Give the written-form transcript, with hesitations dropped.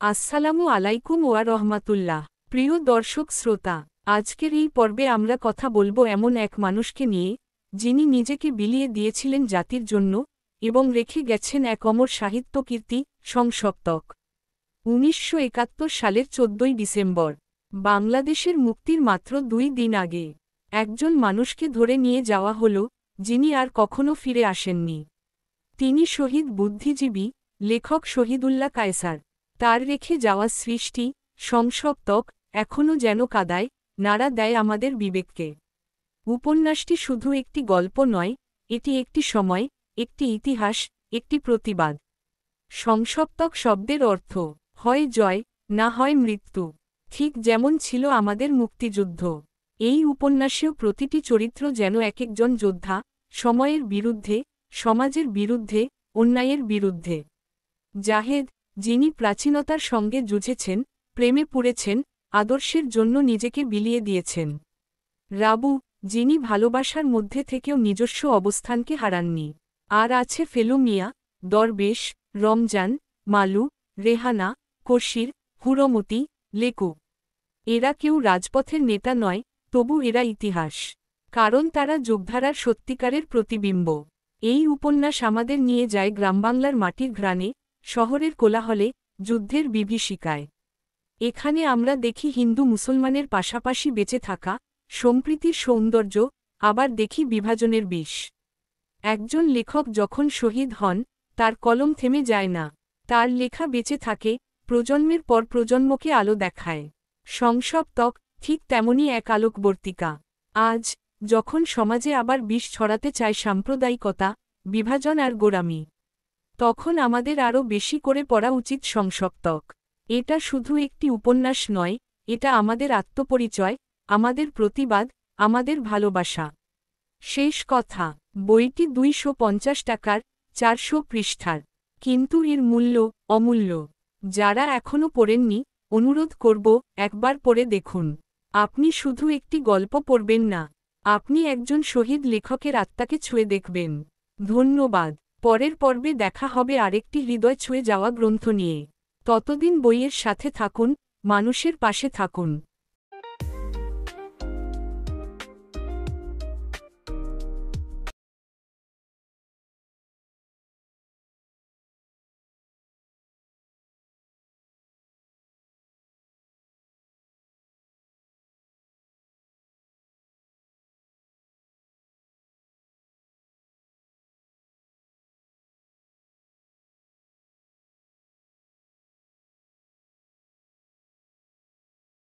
আসসালামু আলাইকুম ওয়া রহমাতুল্লাহ। প্রিয় দর্শক শ্রোতা, আজকের এই পর্বে আমরা কথা বলবো এমন এক মানুষকে নিয়ে, যিনি নিজেকে বিলিয়ে দিয়েছিলেন জাতির জন্য এবং রেখে গেছেন এক অমর সাহিত্যকীর্তি, সংসপ্তক। ১৯৭১ সালের ১৪ ডিসেম্বর, বাংলাদেশের মুক্তির মাত্র ২ দিন আগে, একজন মানুষকে ধরে নিয়ে যাওয়া হল, যিনি আর কখনো ফিরে আসেননি। তিনি শহীদ বুদ্ধিজীবী, লেখক শহীদুল্লাহ কায়সার। তার রেখে যাওয়া সৃষ্টি, সংসপ্তক, এখনও যেন কাদায় নাড়া দেয় আমাদের বিবেককে। উপন্যাসটি শুধু একটি গল্প নয়, এটি একটি সময়, একটি ইতিহাস, একটি প্রতিবাদ। সংসপ্তক শব্দের অর্থ হয় জয়, না হয় মৃত্যু, ঠিক যেমন ছিল আমাদের মুক্তিযুদ্ধ। এই উপন্যাসেও প্রতিটি চরিত্র যেন একজন যোদ্ধা, সময়ের বিরুদ্ধে, সমাজের বিরুদ্ধে, অন্যায়ের বিরুদ্ধে। জাহেদ, যিনি প্রাচীনতার সঙ্গে যুঝেছেন, প্রেমে পড়েছেন, আদর্শের জন্য নিজেকে বিলিয়ে দিয়েছেন। রাবু, যিনি ভালোবাসার মধ্যে থেকেও নিজস্ব অবস্থানকে হারাননি। আর আছে ফেলু মিয়া, দরবেশ, রমজান, মালু, রেহানা, কশির, হুরমতি, লেকু। এরা কেউ রাজপথের নেতা নয়, তবু এরা ইতিহাস। কারণ তারা যোগধারার সত্যিকারের প্রতিবিম্ব। এই উপন্যাস আমাদের নিয়ে যায় গ্রামবাংলার মাটির ঘ্রাণে, শহরের কোলাহলে, যুদ্ধের বিভীষিকায়। এখানে আমরা দেখি হিন্দু মুসলমানের পাশাপাশি বেঁচে থাকা, সম্প্রীতির সৌন্দর্য, আবার দেখি বিভাজনের বিষ। একজন লেখক যখন শহীদ হন, তার কলম থেমে যায় না। তার লেখা বেঁচে থাকে, প্রজন্মের পর প্রজন্মকে আলো দেখায়। সংসপ্তক ঠিক তেমনই এক আলোকবর্তিকা। আজ, যখন সমাজে আবার বিষ ছড়াতে চায় সাম্প্রদায়িকতা, বিভাজন আর গোঁড়ামি, তখন আমাদের আরও বেশি করে পড়া উচিত সংসপ্তক। এটা শুধু একটি উপন্যাস নয়, এটা আমাদের আত্মপরিচয়, আমাদের প্রতিবাদ, আমাদের ভালোবাসা। শেষ কথা, বইটি ২৫০ টাকার, ৪০০ পৃষ্ঠার। কিন্তু এর মূল্য অমূল্য। যারা এখনও পড়েননি, অনুরোধ করব, একবার পড়ে দেখুন। আপনি শুধু একটি গল্প পড়বেন না, আপনি একজন শহীদ লেখকের আত্মাকে ছুঁয়ে দেখবেন। ধন্যবাদ। পরের পর্বে দেখা হবে আরেকটি হৃদয় ছুঁয়ে যাওয়া গ্রন্থ নিয়ে। ততদিন বইয়ের সাথে থাকুন, মানুষের পাশে থাকুন।